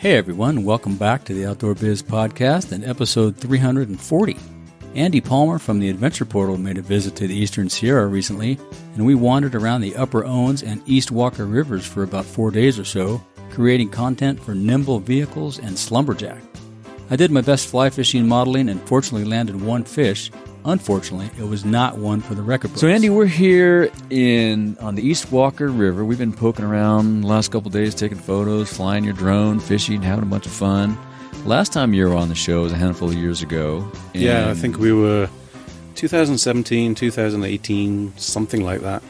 Hey everyone, welcome back to the Outdoor Biz Podcast and episode 340. Andy Palmer from the Adventure Portal made a visit to the Eastern Sierra recently, and we wandered around the Upper Owens and East Walker rivers for about 4 days or so, creating content for NIMBL Vehicles and Slumberjack. I did my best fly fishing modeling and fortunately landed one fish. Unfortunately, it was not one for the record books. So, Andy, we're here on the East Walker River. We've been poking around the last couple of days, taking photos, flying your drone, fishing, having a bunch of fun. Last time you were on the show was a handful of years ago. Yeah, I think we were 2017, 2018, something like that,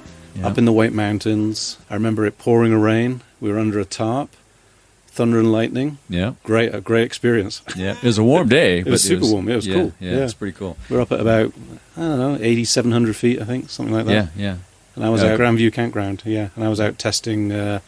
up in the White Mountains. I remember it pouring a rain. We were under a tarp. Thunder and lightning. Yeah. A great experience. Yeah. It was a warm day. It was super warm. It was cool. Yeah, it's pretty cool. We're up at about, 8,700 feet, I think, something like that. Yeah. And I was at Grandview Campground, and I was out testing, I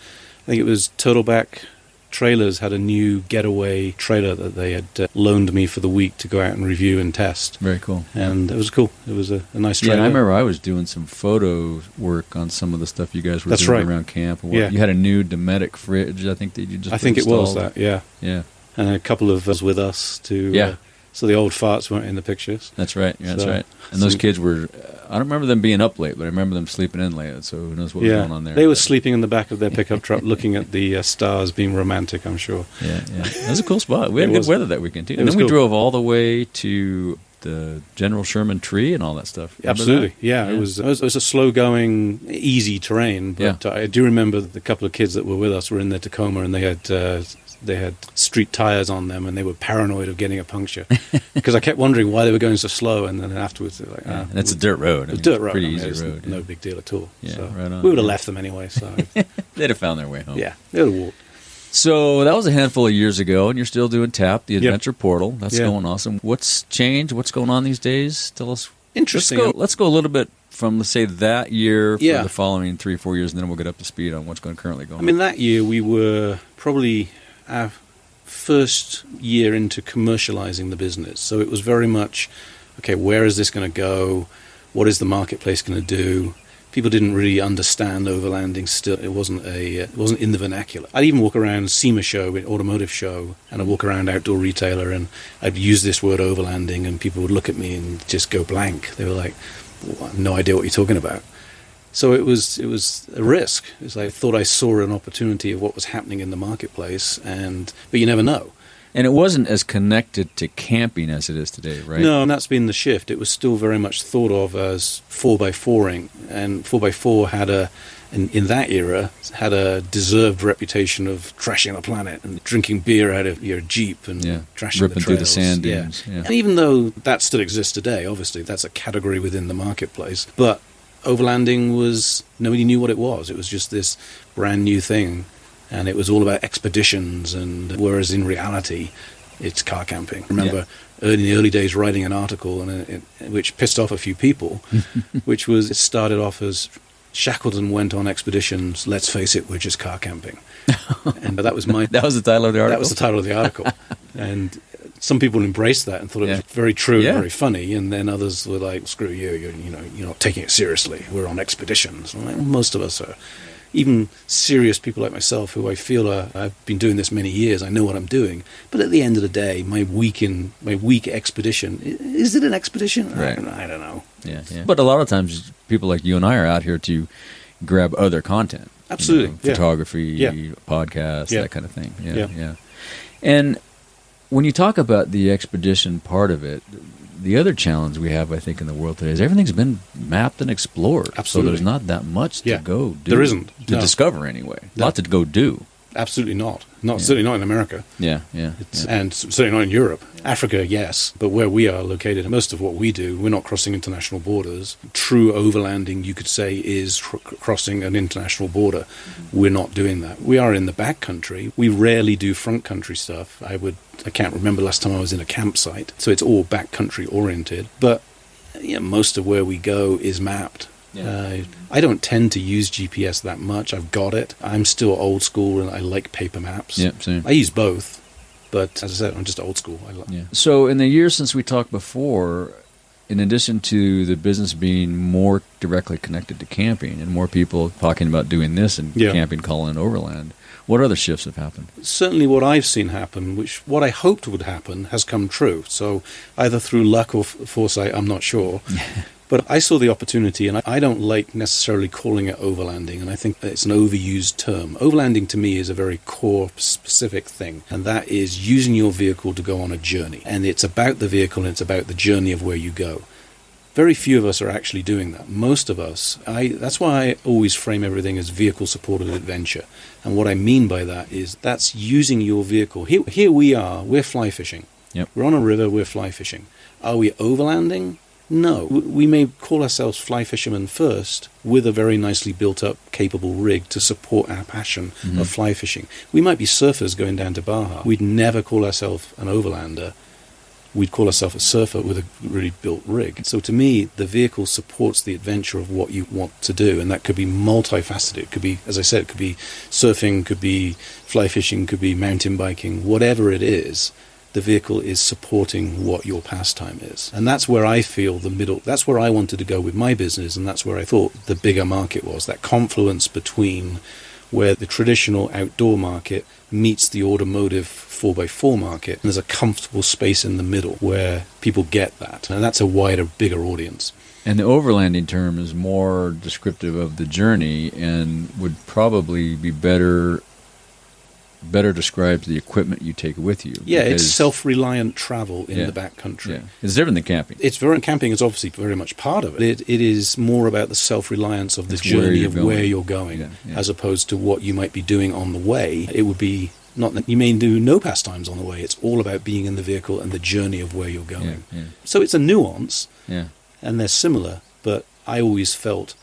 think it was Turtleback Trailers had a new getaway trailer that they had loaned me for the week to go out and review and test. Very cool. And it was cool. It was a nice trailer. Yeah, I remember I was doing some photo work on some of the stuff you guys were doing around camp. And you had a new Dometic fridge, I think, that you just it was that, yeah. Yeah. And a couple of us with us to... so the old farts weren't in the pictures. That's right. Yeah, that's right. And those kids were... I don't remember them being up late, but I remember them sleeping in late, so who knows what was going on there. They were sleeping in the back of their pickup truck looking at the stars, being romantic, I'm sure. Yeah. That was a cool spot. We had good weather that weekend, too. And then we drove all the way to the General Sherman tree and all that stuff. Remember Absolutely. that? Yeah. It was a slow-going, easy terrain, but I do remember the couple of kids that were with us were in their Tacoma, and they had street tires on them, and they were paranoid of getting a puncture because I kept wondering why they were going so slow. And then afterwards, they're like, and it's a dirt road. It's a dirt road. Pretty easy road. No big deal at all. Yeah, so right on. We would have left them anyway. So they'd have found their way home. Yeah, they would have walked. So that was a handful of years ago, and you're still doing TAP, the Adventure Portal. That's going awesome. What's changed? What's going on these days? Tell us. Interesting. Let's go a little bit from, let's say, that year for the following 3-4 years, and then we'll get up to speed on what's currently going on. I mean, that year we were probably our first year into commercializing the business. So it was very much, okay, where is this going to go? What is the marketplace going to do? People didn't really understand overlanding still. It wasn't in the vernacular. I'd even walk around SEMA show, an automotive show, and I'd walk around Outdoor Retailer, and I'd use this word overlanding, and people would look at me and just go blank. They were like, well, I have no idea what you're talking about. So it was a risk. It's like I thought I saw an opportunity of what was happening in the marketplace, but you never know. And it wasn't as connected to camping as it is today, right? No, and that's been the shift. It was still very much thought of as 4x4ing, and 4x4 in that era, had a deserved reputation of trashing the planet and drinking beer out of your Jeep and trashing ripping the trails. through the sand dunes. Yeah. And even though that still exists today, obviously, that's a category within the marketplace, but overlanding nobody knew what it was. It was just this brand new thing. And it was all about expeditions, and whereas in reality, it's car camping. I remember in the early days writing an article which pissed off a few people, it started off as Shackleton went on expeditions, let's face it, we're just car camping. And that was that was the title of the article? That was the title of the article. And some people embraced that and thought it was very true and very funny, and then others were like, screw you, you're not taking it seriously. We're on expeditions. I'm like, most of us are. Even serious people like myself, who I feel I've been doing this many years, I know what I'm doing. But at the end of the day, my week expedition, is it an expedition? Right. I don't know. Yeah. But a lot of times, people like you and I are out here to grab other content. Absolutely. Photography, podcasts, that kind of thing. Yeah. And when you talk about the expedition part of it, the other challenge we have, I think, in the world today is everything's been mapped and explored. Absolutely. So there's not that much to go do. There isn't. To discover, anyway. No. Not to go do. Absolutely not. Certainly not in America. Yeah. And certainly not in Europe. Africa, yes. But where we are located, and most of what we do, we're not crossing international borders. True overlanding, you could say, is crossing an international border. We're not doing that. We are in the back country. We rarely do front country stuff. I can't remember last time I was in a campsite. So it's all back country oriented. But most of where we go is mapped. Yeah. I don't tend to use GPS that much. I've got it. I'm still old school, and I like paper maps. Yeah, same. I use both, but as I said, I'm just old school. So in the years since we talked before, in addition to the business being more directly connected to camping and more people talking about doing this and camping, calling it overland, what other shifts have happened? Certainly what I've seen happen, what I hoped would happen, has come true. So either through luck or foresight, I'm not sure. But I saw the opportunity, and I don't like necessarily calling it overlanding, and I think that it's an overused term. Overlanding to me is a very core, specific thing, and that is using your vehicle to go on a journey. And it's about the vehicle, and it's about the journey of where you go. Very few of us are actually doing that. Most of us, that's why I always frame everything as vehicle-supported adventure. And what I mean by that is that's using your vehicle. Here we are, we're fly fishing. Yep. We're on a river, we're fly fishing. Are we overlanding? No. We may call ourselves fly fishermen first with a very nicely built-up, capable rig to support our passion of fly fishing. We might be surfers going down to Baja. We'd never call ourselves an overlander. We'd call ourselves a surfer with a really built rig. So to me, the vehicle supports the adventure of what you want to do, and that could be multifaceted. It could be, as I said, it could be surfing, could be fly fishing, could be mountain biking, whatever it is. The vehicle is supporting what your pastime is. And that's where I feel that's where I wanted to go with my business, and that's where I thought the bigger market was, that confluence between where the traditional outdoor market meets the automotive 4x4 market. And there's a comfortable space in the middle where people get that. And that's a wider, bigger audience. And the overlanding term is more descriptive of the journey and would probably be better describes the equipment you take with you. Yeah, it's self-reliant travel in the backcountry. Yeah. It's different than camping. Camping is obviously very much part of it. It is more about the self-reliance of the journey of where you're going, as opposed to what you might be doing on the way. It would be not that you may do no pastimes on the way. It's all about being in the vehicle and the journey of where you're going. Yeah. So it's a nuance, and they're similar, but I always felt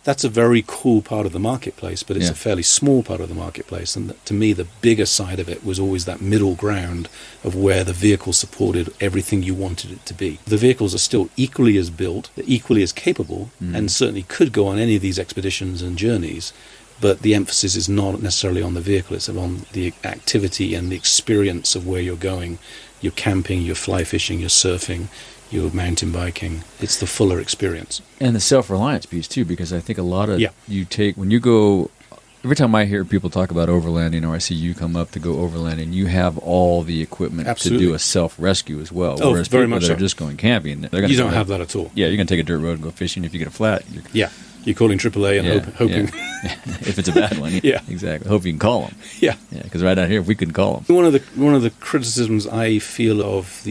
that's a very cool part of the marketplace, but it's a fairly small part of the marketplace. And to me, the bigger side of it was always that middle ground of where the vehicle supported everything you wanted it to be. The vehicles are still equally as built, equally as capable, and certainly could go on any of these expeditions and journeys. But the emphasis is not necessarily on the vehicle, it's on the activity and the experience of where you're going. You're camping, you're fly fishing, you're surfing, you're mountain biking. It's the fuller experience. And the self-reliance piece, too, because I think a lot of you take, when you go, every time I hear people talk about overlanding or I see you come up to go overlanding, you have all the equipment to do a self-rescue as well. Oh, whereas very people much that so. are just going camping, You don't have that at all. Yeah, you're going to take a dirt road and go fishing. If you get a flat, you're calling AAA and hoping. Yeah. If it's a bad one, exactly. Hope you can call them. Yeah, because right out here, we couldn't call them. One of the criticisms I feel of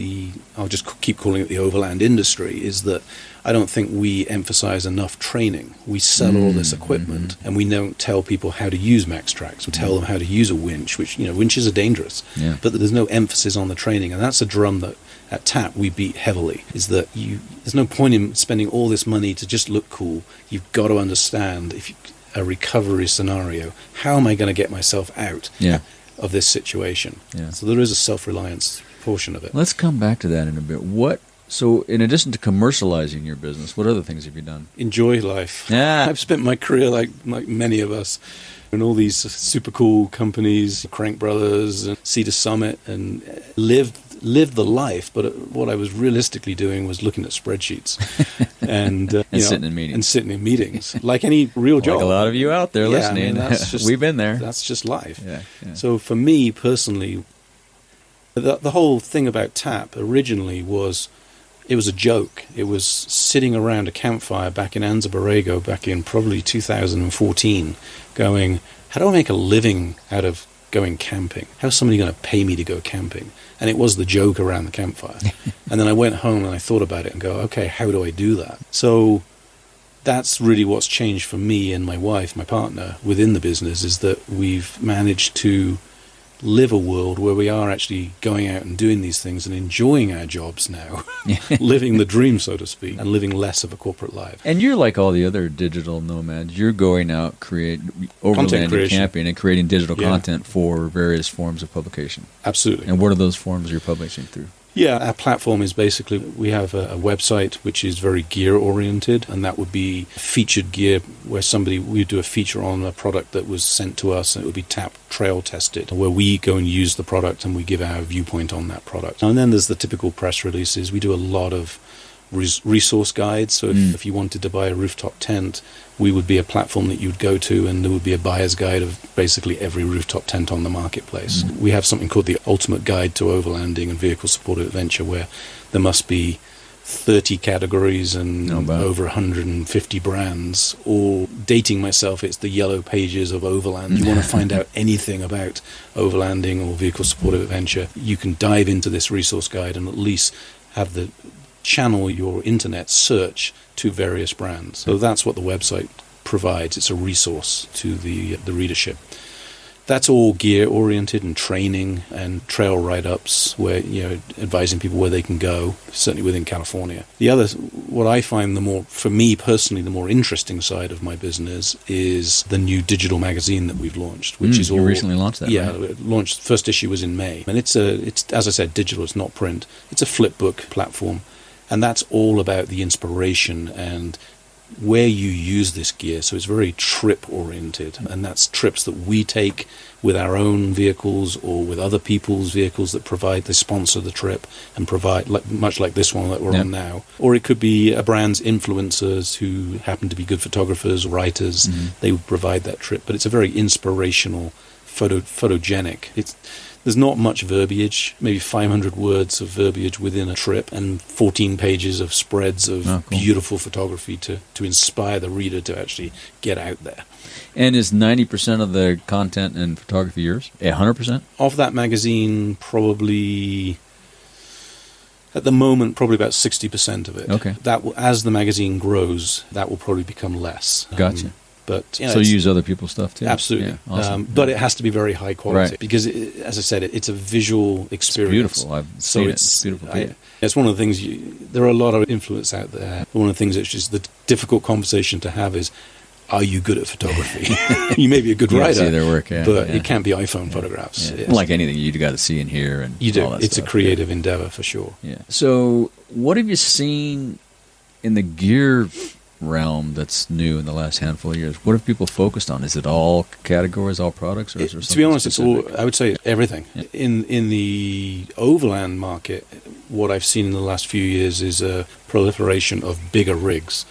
I'll just keep calling it the overland industry, is that I don't think we emphasize enough training. We sell all this equipment, and we don't tell people how to use MaxTrax. We tell them how to use a winch, which, winches are dangerous, but there's no emphasis on the training, and that's a drum that at TAP we beat heavily, is that there's no point in spending all this money to just look cool. You've got to understand, a recovery scenario, how am I going to get myself out of this situation? So there is a self-reliance portion of it. Let's come back to that in a bit. So in addition to commercializing your business, what other things have you done? Enjoy life. I've spent my career like many of us in all these super cool companies, Crank Brothers and Cedar Summit, and lived the life, but what I was realistically doing was looking at spreadsheets and sitting in meetings like any real job. Like a lot of you out there listening, we've been there. That's just life. Yeah. So for me personally, the whole thing about TAP originally was, it was a joke. It was sitting around a campfire back in Anza Borrego back in probably 2014 going, how do I make a living out of going camping? How's somebody going to pay me to go camping? And it was the joke around the campfire. And then I went home and I thought about it and go, okay, how do I do that? So that's really what's changed for me and my wife, my partner, within the business, is that we've managed to live a world where we are actually going out and doing these things and enjoying our jobs now, living the dream, so to speak, and living less of a corporate life. And you're like all the other digital nomads. You're going out, overlanding, camping, and creating digital content for various forms of publication. Absolutely. And what are those forms you're publishing through? Yeah, our platform is basically, we have a website which is very gear-oriented, and that would be featured gear where we do a feature on a product that was sent to us, and it would be TAP trail tested, where we go and use the product and we give our viewpoint on that product. And then there's the typical press releases. We do a lot of resource guides. So if you wanted to buy a rooftop tent, we would be a platform that you'd go to, and there would be a buyer's guide of basically every rooftop tent on the marketplace. We have something called the Ultimate Guide to Overlanding and Vehicle Supported Adventure, where there must be 30 categories and over 150 brands, all dating myself. It's the yellow pages of Overland. You want to find out anything about overlanding or vehicle supported adventure, you can dive into this resource guide and at least have the channel your internet search to various brands. So that's what the website provides. It's a resource to the readership. That's all gear oriented and training and trail write-ups, where advising people where they can go, certainly within California. The other, what I find for me personally, the more interesting side of my business is the new digital magazine that we've launched, which is all. You recently launched that, yeah, right? It launched. First issue was in May, and it's as I said, digital. It's not print. It's a flip book platform, and that's all about the inspiration and where you use this gear. So it's very trip oriented, and that's trips that we take with our own vehicles or with other people's vehicles that they sponsor the trip and provide, much like this one that we're on now. Or it could be a brand's influencers who happen to be good photographers, writers. They would provide that trip, but it's a very inspirational, photogenic. There's not much verbiage, maybe 500 words of verbiage within a trip, and 14 pages of spreads of beautiful photography to inspire the reader to actually get out there. And is 90% of the content and photography yours? 100%? Of that magazine, probably, at the moment, probably about 60% of it. Okay. That as the magazine grows, that will probably become less. Gotcha. But so you use other people's stuff too? Absolutely. Yeah, awesome. But it has to be very high quality, because, as I said, it's a visual experience. It's beautiful. I've seen it. It's beautiful. It's one of the things, there are a lot of influence out there. One of the things that's just the difficult conversation to have is, are you good at photography? You may be a good writer, see their work, but it can't be iPhone photographs. Yeah. Like anything, you got to see and hear. And you do. All that it's stuff. A creative endeavor for sure. Yeah. So what have you seen in the gear realm that's new in the last handful of years? What have people focused on? Is it all categories, all products, or is there something to be honest, specific? it's all. I would say everything. Yeah. In the overland market, what I've seen in the last few years is a proliferation of bigger rigs.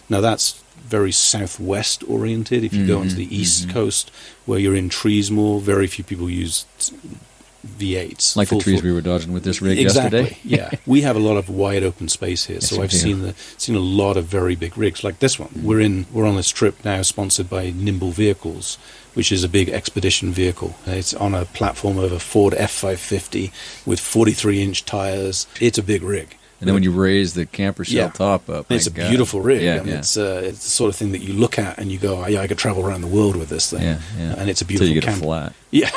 Now that's very southwest oriented. If you go onto the east coast, where you're in trees more, very few people use V8s. Like the trees we were dodging with this rig exactly. yesterday? Yeah. We have a lot of wide open space here, so I've seen a lot of very big rigs like this one. We're on this trip now sponsored by NIMBL Vehicles, which is a big expedition vehicle. It's on a platform of a Ford F550 with 43-inch tires. It's a big rig. And then when you raise the camper shell top up, it's a beautiful rig. It's the sort of thing that you look at and you go, I could travel around the world with this thing. And it's a beautiful camper. Until flat. Yeah.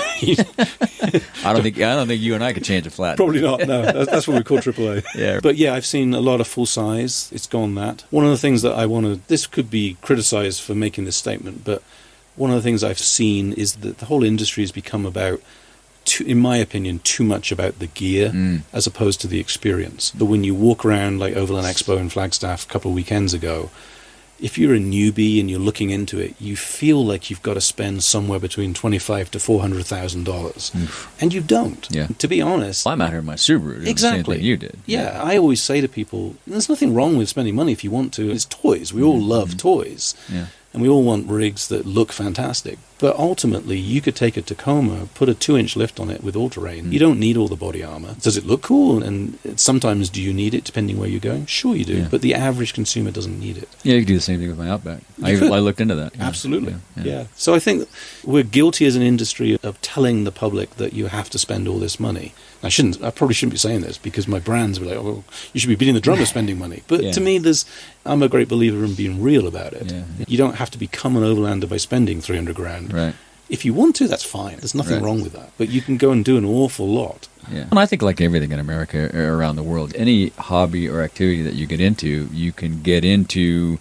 I don't think you and I could change a flat. Probably not. No, that's what we call AAA. Yeah. But I've seen a lot of full size. It's gone that. One of the things that this could be criticized for making this statement, but one of the things I've seen is that the whole industry has become about, in my opinion, too much about the gear as opposed to the experience. But when you walk around like Overland Expo in Flagstaff a couple of weekends ago, if you're a newbie and you're looking into it, you feel like you've got to spend somewhere between $25,000 to $400,000, and you don't. Yeah. To be honest, I'm out here in my Subaru doing the same thing you did. Yeah, I always say to people, there's nothing wrong with spending money if you want to. It's toys. We all love toys. Yeah. And we all want rigs that look fantastic. But ultimately, you could take a Tacoma, put a 2-inch lift on it with all-terrain. You don't need all the body armor. Does it look cool? And sometimes do you need it, depending where you're going? Sure you do. Yeah. But the average consumer doesn't need it. Yeah, you can do the same thing with my Outback. I looked into that. Absolutely. Yeah. So I think we're guilty as an industry of telling the public that you have to spend all this money. I probably shouldn't be saying this, because my brands were like, oh, well, you should be beating the drum of spending money. But to me, I'm a great believer in being real about it. Yeah. You don't have to become an overlander by spending $300,000. Right. If you want to, that's fine. There's nothing wrong with that. But you can go and do an awful lot. Yeah. And I think like everything in America or around the world, any hobby or activity that you get into, you can get into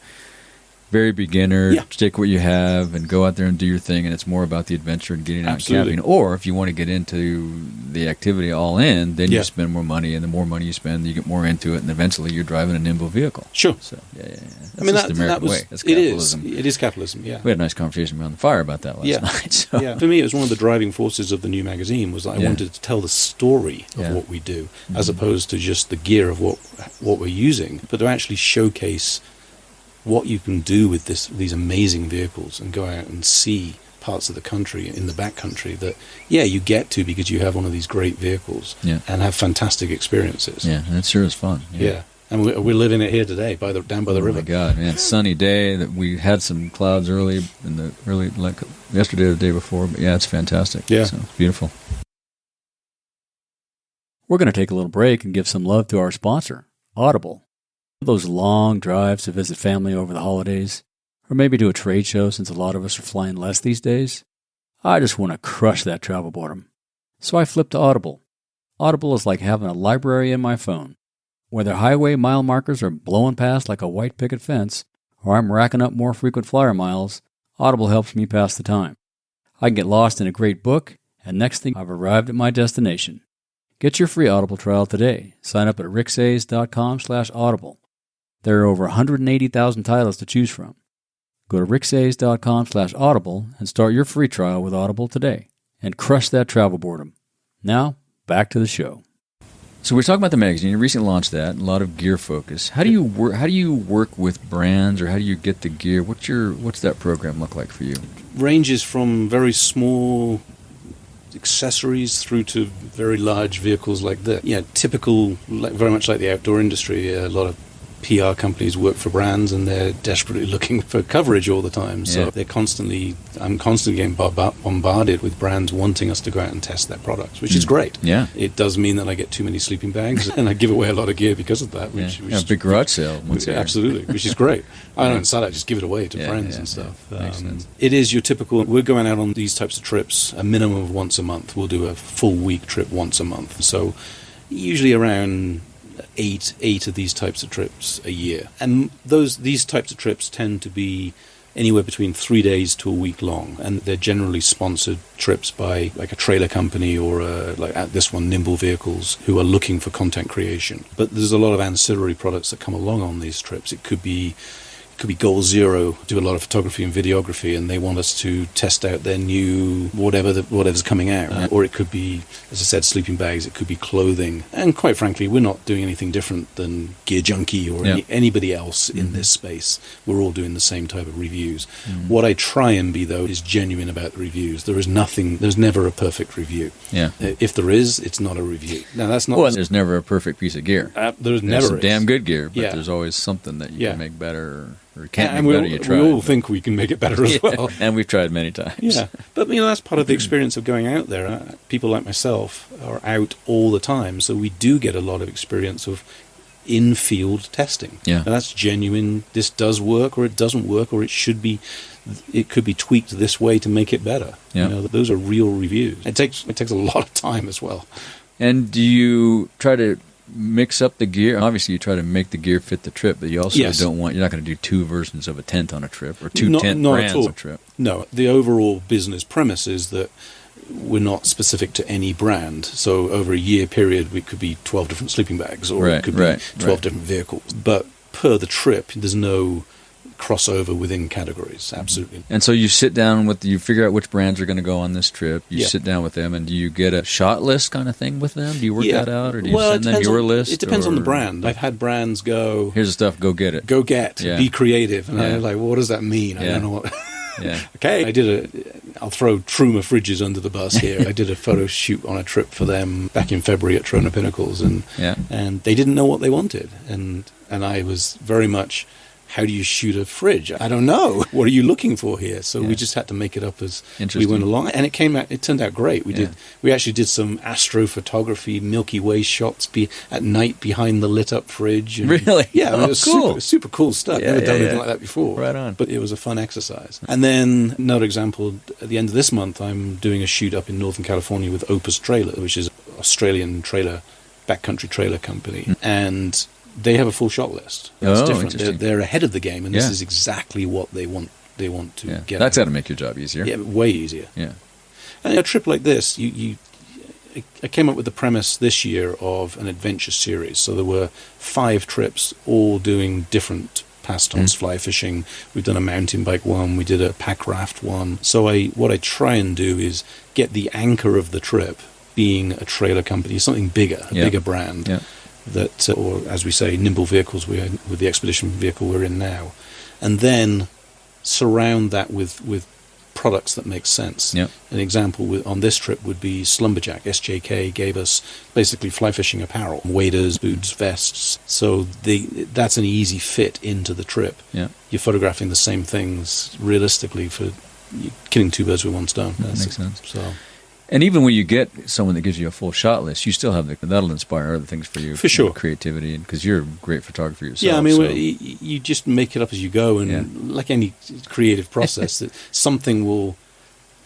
very beginner, Yeah. stick what you have and go out there and do your thing, and it's more about the adventure and getting out Absolutely. and camping. Or if you want to get into the activity all in, then Yeah. you spend more money, and the more money you spend, you get more into it, and eventually you're driving a NIMBL vehicle. Sure. So, yeah. That's I mean, just the American way. That's capitalism. It is capitalism, yeah. We had a nice conversation around the fire about that last night. So. Yeah. For me, it was one of the driving forces of the new magazine was that I wanted to tell the story of what we do, as opposed to just the gear of what we're using, but to actually showcase what you can do with these amazing vehicles and go out and see parts of the country in the backcountry that, you get to because you have one of these great vehicles and have fantastic experiences. Yeah, and it sure is fun. Yeah. And we're living it here today, down by the river. Oh my God, man! Sunny day. That we had some clouds early like yesterday or the day before. But yeah, it's fantastic. Yeah, so, it's beautiful. We're going to take a little break and give some love to our sponsor, Audible. Those long drives to visit family over the holidays, or maybe to a trade show since a lot of us are flying less these days. I just want to crush that travel boredom. So I flipped to Audible. Audible is like having a library in my phone. Whether highway mile markers are blowing past like a white picket fence, or I'm racking up more frequent flyer miles, Audible helps me pass the time. I can get lost in a great book, and next thing I've arrived at my destination. Get your free Audible trial today. Sign up at ricksays.com/audible. There are over 180,000 titles to choose from. Go to ricksays.com/audible and start your free trial with Audible today and crush that travel boredom. Now, back to the show. So we're talking about the magazine. You recently launched that. A lot of gear focus. How do you work? How do you work with brands, or how do you get the gear? What's that program look like for you? Ranges from very small accessories through to very large vehicles like that. Yeah, typical, very much like the outdoor industry. A lot of PR companies work for brands, and they're desperately looking for coverage all the time. So I'm constantly getting bombarded with brands wanting us to go out and test their products, which is great. Yeah. It does mean that I get too many sleeping bags, and I give away a lot of gear because of that. Which a big garage sale once a year. Absolutely, which is great. I don't sell it, just give it away to friends and stuff. It is your typical, we're going out on these types of trips a minimum of once a month. We'll do a full week trip once a month. So usually around eight of these types of trips a year, and these types of trips tend to be anywhere between 3 days to a week long, and they're generally sponsored trips by like a trailer company or like at this one, NIMBL Vehicles, who are looking for content creation. But there's a lot of ancillary products that come along on these trips. It could be Goal Zero, do a lot of photography and videography, and they want us to test out their new whatever's coming out. Or it could be, as I said, sleeping bags. It could be clothing. And quite frankly, we're not doing anything different than Gear Junkie or anybody else in this space. We're all doing the same type of reviews. What I try and be, though, is genuine about the reviews. There's never a perfect review. Yeah. If there is, it's not a review. Now, that's not... Well, there's never a perfect piece of gear. There's never some damn good gear, but Yeah. there's always something that you can make better, or can't and make better. You try. we all think we can make it better as well. And we've tried many times. Yeah, but that's part of the experience of going out there. People like myself are out all the time, so we do get a lot of experience of in-field testing. Yeah, and that's genuine. This does work, or it doesn't work, or it could be tweaked this way to make it better. Yeah, those are real reviews. It takes a lot of time as well. And do you try to mix up the gear? Obviously, you try to make the gear fit the trip, but you also you're not going to do two versions of a tent on a trip, or two tent brands on a trip. No, the overall business premise is that we're not specific to any brand. So over a year period, it could be 12 different sleeping bags, or it could be 12 different vehicles. But per the trip, there's no crossover within categories. Absolutely. And so you sit down you figure out which brands are going to go on this trip. You sit down with them, and do you get a shot list kind of thing with them? Do you work that out, or do you send them your list? It depends on the brand. I've had brands go, here's the stuff, go get it. Go get, be creative. And I'm like, well, what does that mean? I don't know what... Okay. I'll throw Truma Fridges under the bus here. I did a photo shoot on a trip for them back in February at Trona Pinnacles, and they didn't know what they wanted. And I was very much... How do you shoot a fridge? I don't know. What are you looking for here? So we just had to make it up as we went along, and it turned out great. We actually did some astrophotography, Milky Way shots at night behind the lit up fridge. And, really? Yeah, it was cool. super cool stuff. Never done anything like that before. Right on. But it was a fun exercise. And then another example, at the end of this month, I'm doing a shoot up in Northern California with Opus Trailer, which is an Australian backcountry trailer company, and they have a full shot list. That's different. They're ahead of the game, and this is exactly what they want to get. That's got to make your job easier. Yeah, way easier. Yeah. And a trip like this, I came up with the premise this year of an adventure series. So there were 5 trips, all doing different pastimes, fly fishing. We've done a mountain bike one. We did a pack raft one. So what I try and do is get the anchor of the trip being a trailer company, something bigger, a bigger brand. Yeah. That, or as we say, NIMBL Vehicles, with the expedition vehicle we're in now, and then surround that with products that make sense. Yep. An example on this trip would be Slumberjack. SJK gave us basically fly fishing apparel, waders, boots, vests. So that's an easy fit into the trip. Yep. You're photographing the same things realistically for killing 2 birds with one stone. That makes sense. So. And even when you get someone that gives you a full shot list, you still have that'll inspire other things for you. For sure. Creativity, because you're a great photographer yourself. Yeah, I mean, you just make it up as you go, and like any creative process, that something will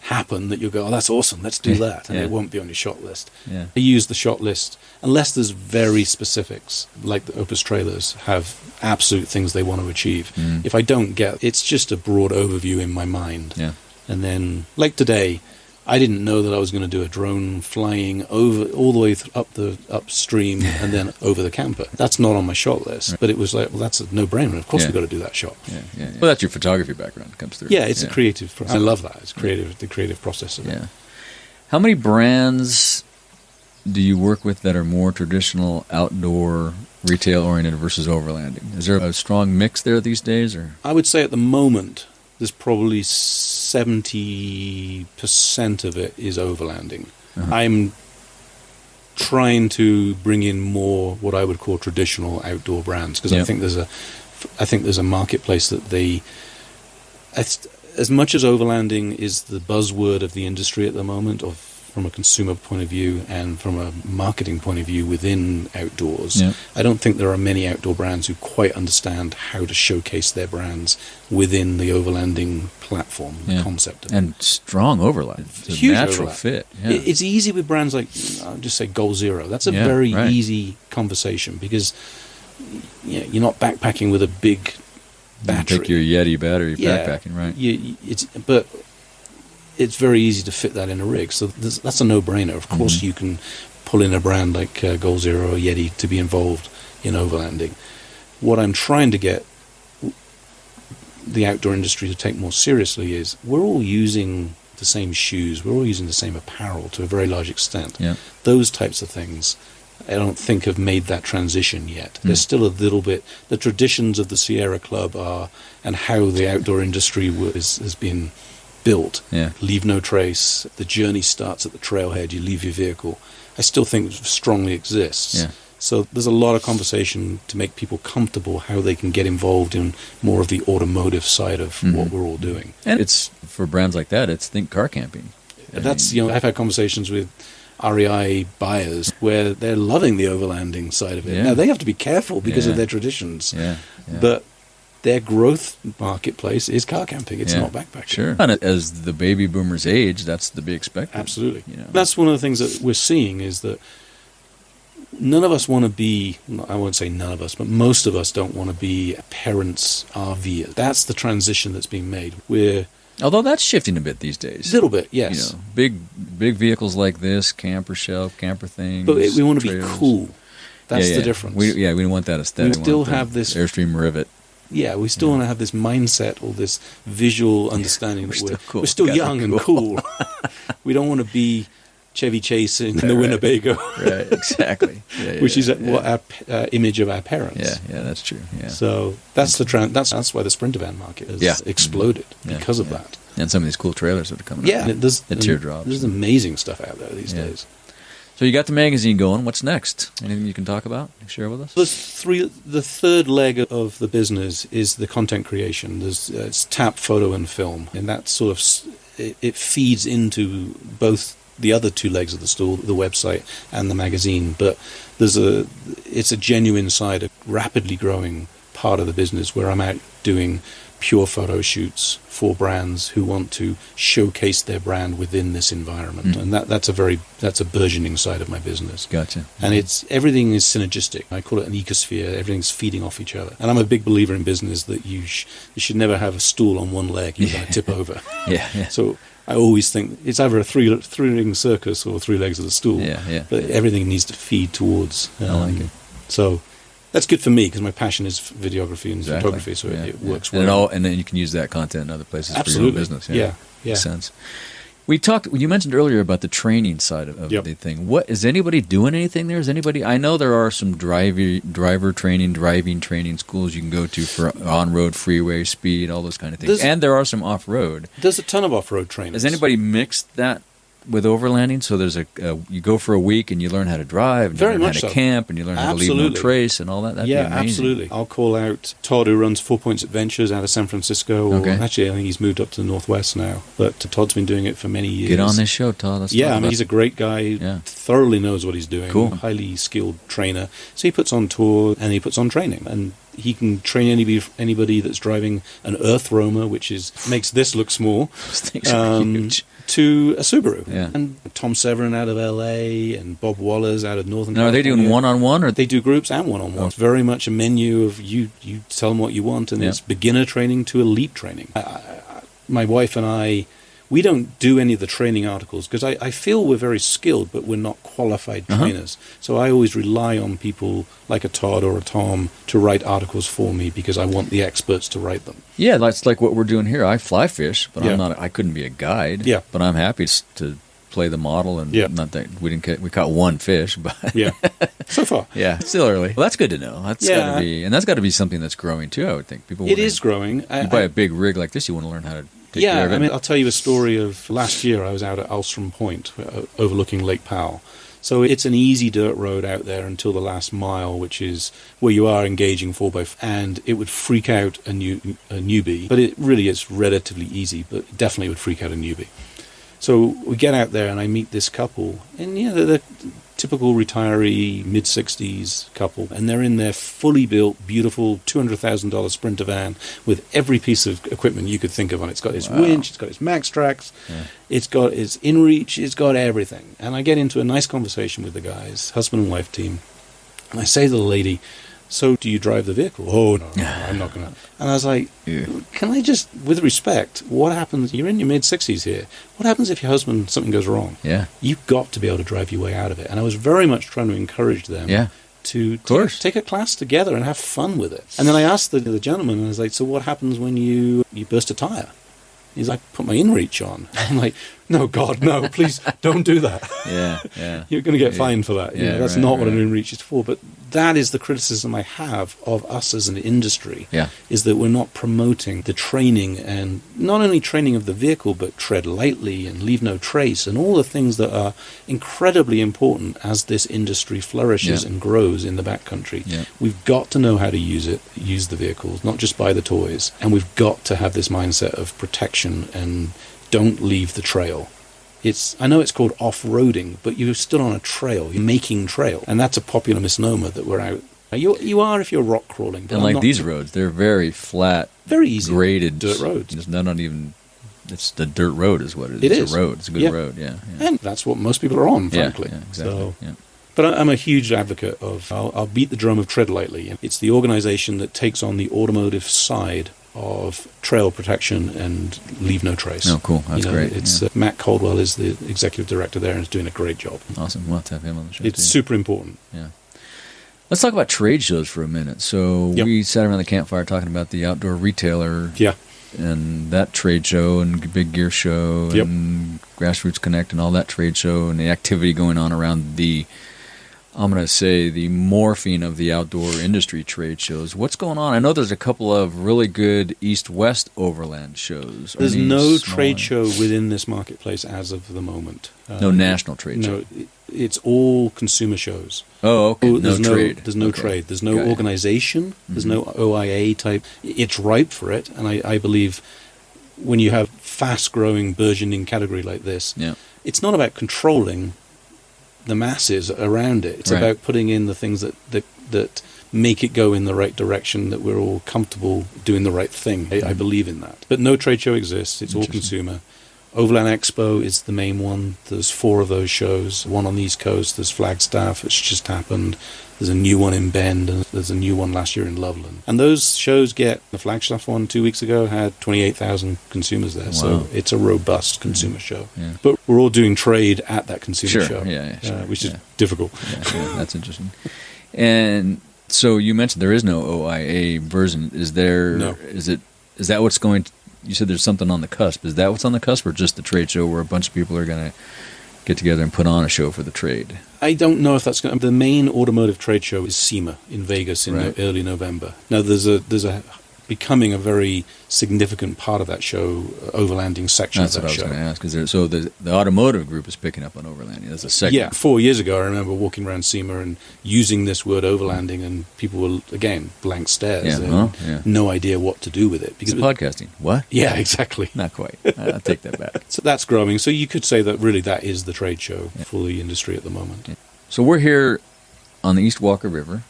happen that you'll go, oh, that's awesome, let's do that, and it won't be on your shot list. Yeah. I use the shot list, unless there's very specifics, like the Opus trailers have absolute things they want to achieve. If I don't get, it's just a broad overview in my mind. Yeah. And then, like today, I didn't know that I was going to do a drone flying over all the way upstream and then over the camper. That's not on my shot list, but it was like, well, that's a no-brainer. Of course, we've got to do that shot. Yeah. Well, that's your photography background that comes through. Yeah, it's a creative process. I love that. It's creative. The creative process of it. How many brands do you work with that are more traditional outdoor retail-oriented versus overlanding? Is there a strong mix there these days, or? I would say at the moment, there's probably 70% of it is overlanding. I'm trying to bring in more what I would call traditional outdoor brands, because I think there's a marketplace that as much as overlanding is the buzzword of the industry at the moment, from a consumer point of view and from a marketing point of view within outdoors, I don't think there are many outdoor brands who quite understand how to showcase their brands within the overlanding platform, the concept of and strong overlap. It's a huge natural overlap. Fit. Yeah. It's easy with brands like, I'll just say Goal Zero. That's a very easy conversation, because you're not backpacking with a big battery. You take your Yeti battery backpacking, right? But it's very easy to fit that in a rig, so that's a no-brainer. Of course, you can pull in a brand like Goal Zero or Yeti to be involved in overlanding. What I'm trying to get the outdoor industry to take more seriously is we're all using the same shoes, we're all using the same apparel to a very large extent. Yeah. Those types of things, I don't think have made that transition yet. There's still a little bit, the traditions of the Sierra Club are, and how the outdoor industry has been built. Leave no trace. The journey starts at the trailhead. You leave your vehicle. I still think it strongly exists. So there's a lot of conversation to make people comfortable how they can get involved in more of the automotive side of what we're all doing. And it's, for brands like that, think car camping. I've had conversations with REI buyers where they're loving the overlanding side of it. Now, they have to be careful because of their traditions. But their growth marketplace is car camping. It's not backpacking. Sure. And as the baby boomers age, that's to be expected. Absolutely. That's one of the things that we're seeing, is that none of us want to be, I won't say none of us, but most of us don't want to be parents' RVers. That's the transition that's being made. Although that's shifting a bit these days. A little bit, yes. Big vehicles like this, camper shelf, camper things. But we want to be cool. That's the difference. We don't want that aesthetic. We still have this Airstream Rivet. Yeah, we still want to have this mindset or this visual understanding that we're still young and cool. We don't want to be Chevy Chase in the Winnebago. Right, exactly. Which is what our image of our parents. Yeah, that's true. Yeah. So that's that's why the Sprinter van market has exploded because of that. And some of these cool trailers that are coming up. Yeah, the teardrops. There's amazing stuff out there these days. So you got the magazine going. What's next? Anything you can talk about? Share with us? The third leg of the business is the content creation. It's tap, photo, and film, and that sort of it feeds into both the other two legs of the stool, the website and the magazine. But it's a genuine side, a rapidly growing part of the business where I'm out doing pure photo shoots for brands who want to showcase their brand within this environment. And that's a burgeoning side of my business. Gotcha. And everything is synergistic. I call it an ecosphere. Everything's feeding off each other. And I'm a big believer in business that you should never have a stool on one leg. You're going to tip over. So I always think it's either a three-ring circus or 3 legs of the stool. But everything needs to feed towards. I like it. So that's good for me because my passion is videography and photography, so it works well. And then you can use that content in other places Absolutely. for your own business. Yeah. Makes sense. You mentioned earlier about the training side of the thing. What is anybody doing anything there? Is anybody? I know there are some driving training schools you can go to for on-road, freeway, speed, all those kind of things. And there are some off-road. There's a ton of off-road training. Has anybody mixed that with overlanding? So there's you go for a week and you learn how to drive, and you learn how to camp, and you learn how to leave no trace and all that. That'd be amazing. Absolutely. I'll call out Todd, who runs 4 Points Adventures out of San Francisco. Actually, I think he's moved up to the Northwest now, but Todd's been doing it for many years. Get on this show, Todd. He's a great guy. Thoroughly knows what he's doing. Cool. Highly skilled trainer. So he puts on tour and he puts on training, and he can train anybody that's driving an Earth Roamer, which makes this look small. Those things are huge. To a Subaru. Yeah. And Tom Severin out of LA and Bob Wallers out of Northern Now, California. are they doing one-on-one? Or they do groups and one-on-one. It's very much a menu of you tell them what you want, and it's beginner training to elite training. My wife and I, we don't do any of the training articles because I feel we're very skilled, but we're not qualified trainers. So I always rely on people like a Todd or a Tom to write articles for me because I want the experts to write them. Yeah, that's like what we're doing here. I fly fish, but I couldn't be a guide. Yeah. But I'm happy to play the model, and not that we caught one fish, but so far. Still early. Well, that's good to know. That's got to be something that's growing too, I would think. It is growing. You buy a big rig like this, you want to learn how to take care of it. I mean, I'll tell you a story of last year. I was out at Alstrom Point, overlooking Lake Powell. So it's an easy dirt road out there until the last mile, which is where you are engaging 4x4, and it would freak out a newbie. But it really is relatively easy, but it definitely would freak out a newbie. So we get out there, and I meet this couple, and they're the typical retiree, mid-60s couple, and they're in their fully built, beautiful $200,000 Sprinter van with every piece of equipment you could think of on it. It's got its winch, it's got its max tracks, it's got its InReach, it's got everything. And I get into a nice conversation with the guys, husband and wife team, and I say to the lady, "So do you drive the vehicle?" "Oh, no, I'm not going to." And I was like, can I just, with respect, what happens, you're in your mid-60s here, what happens if your husband, something goes wrong? You've got to be able to drive your way out of it. And I was very much trying to encourage them to take a class together and have fun with it. And then I asked the gentleman, and I was like, "So what happens when you burst a tire?" He's like, "Put my InReach on." I'm like, "No, God, no, please don't do that." You're going to get fined for that. That's not what an InReach is for. But that is the criticism I have of us as an industry, is that we're not promoting the training, and not only training of the vehicle, but tread lightly and leave no trace, and all the things that are incredibly important as this industry flourishes and grows in the backcountry. We've got to know how to use the vehicles, not just buy the toys. And we've got to have this mindset of protection and don't leave the trail. I know it's called off-roading, but you're still on a trail. You're making trail. And that's a popular misnomer that we're out. You are if you're rock crawling. And like these roads, they're very flat, very easy, graded dirt roads. It's not even... It's the dirt road is what it is. It is. It's a road. It's a good road, And that's what most people are on, frankly. Exactly. But I'm a huge advocate of, I'll beat the drum of tread lightly. It's the organization that takes on the automotive side of trail protection and leave no trace. Oh, cool. That's great. It's Matt Caldwell is the executive director there and is doing a great job. Awesome. We'll have to have him on the show. It's super important. Let's talk about trade shows for a minute. So we sat around the campfire talking about the Outdoor Retailer and that trade show and Big Gear Show and Grassroots Connect and all that trade show and the activity going on around the morphing of the outdoor industry trade shows. What's going on? I know there's a couple of really good east-west overland shows. There's no trade show within this marketplace as of the moment. No national trade show? It's all consumer shows. Oh, okay. There's no trade. There's no trade. There's no organization. There's no OIA type. It's ripe for it, and I believe when you have fast-growing, burgeoning category like this, it's not about controlling the masses around it. It's about putting in the things that make it go in the right direction, that we're all comfortable doing the right thing. I believe in that. But no trade show exists. It's all consumer. Overland Expo is the main one. There's 4 of those shows. One on the East Coast. There's Flagstaff, which just happened. There's a new one in Bend, and there's a new one last year in Loveland. And those shows the Flagstaff one 2 weeks ago had 28,000 consumers there. Wow. So it's a robust consumer show. Yeah. But we're all doing trade at that consumer show, which is difficult. Yeah, that's interesting. And so you mentioned there is no OIA version. Is there? No. Is that what's going to... You said there's something on the cusp. Is that what's on the cusp, or just the trade show where a bunch of people are going to get together and put on a show for the trade? I don't know if that's going to... The main automotive trade show is SEMA in Vegas in early November. Now, there's a becoming a very significant part of that show, overlanding section That's of that show. That's what I was going to ask. So the automotive group is picking up on overlanding. That's a segment. Yeah, 4 years ago, I remember walking around SEMA and using this word overlanding, and people were, again, blank stares. No idea what to do with it. Because podcasting. What? Yeah, exactly. Not quite. I'll take that back. So that's growing. So you could say that really that is the trade show for the industry at the moment. Yeah. So we're here on the East Walker River.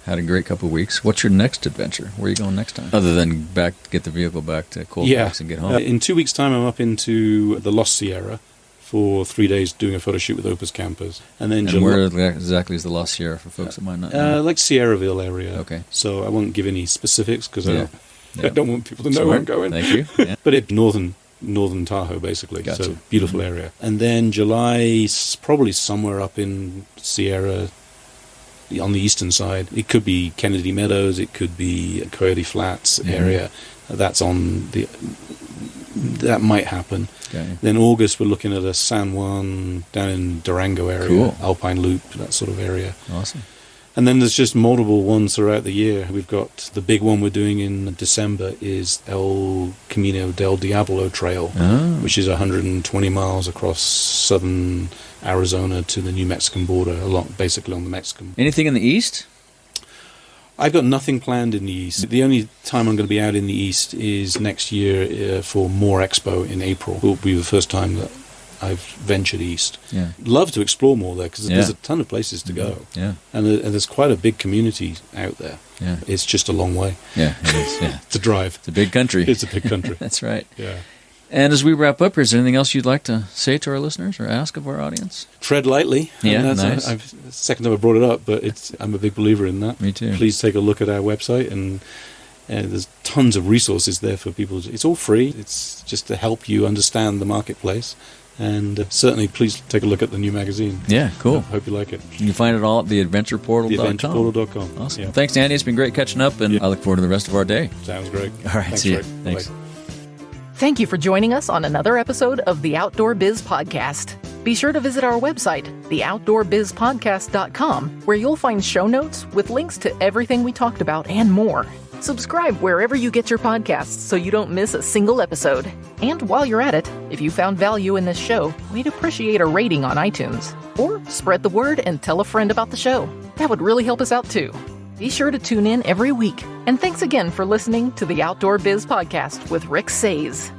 Had a great couple of weeks. What's your next adventure? Where are you going next time? Other than get the vehicle back to Colfax and get home. In 2 weeks' time, I'm up into the Lost Sierra for 3 days doing a photo shoot with Opus Campers. And then where exactly is the Lost Sierra for folks that might not know? Like Sierraville area. Okay. So I won't give any specifics because I don't want people to know where I'm going. Thank you. Yeah. But it's northern Tahoe, basically. Gotcha. So beautiful area. And then July, probably somewhere up in Sierra on the eastern side. It could be Kennedy Meadows, it could be Coyote Flats area. That might happen. Okay. Then August, we're looking at a San Juan down in Durango area, Alpine Loop, that sort of area. Awesome. And then there's just multiple ones throughout the year. We've got the big one we're doing in December is El Camino del Diablo Trail, which is 120 miles across southern Arizona to the New Mexican border, basically on the Mexican border. Anything in the east? I've got nothing planned in the east. The only time I'm going to be out in the east is next year for More Expo in April. It will be the first time that I've ventured east. Yeah. Love to explore more there because there's a ton of places to go. Yeah. And there's quite a big community out there. Yeah. It's just a long way. Yeah, it is. Yeah. to drive. It's a big country. It's a big country. That's right. Yeah. And as we wrap up here, is there anything else you'd like to say to our listeners or ask of our audience? Tread lightly. Yeah, nice. Second time I brought it up, but I'm a big believer in that. Me too. Please take a look at our website, and there's tons of resources there for people. It's all free. It's just to help you understand the marketplace. And certainly, please take a look at the new magazine. Yeah, cool. Hope you like it. You can find it all at theadventureportal.com. Theadventureportal.com. Awesome. Yeah. Thanks, Andy. It's been great catching up, and I look forward to the rest of our day. Sounds great. All right, Thanks, see you. Rick. Thanks. Bye. Thank you for joining us on another episode of the Outdoor Biz Podcast. Be sure to visit our website, theoutdoorbizpodcast.com, where you'll find show notes with links to everything we talked about and more. Subscribe wherever you get your podcasts so you don't miss a single episode. And while you're at it, if you found value in this show, we'd appreciate a rating on iTunes. Or spread the word and tell a friend about the show. That would really help us out too. Be sure to tune in every week. And thanks again for listening to the Outdoor Biz Podcast with Rick Sayes.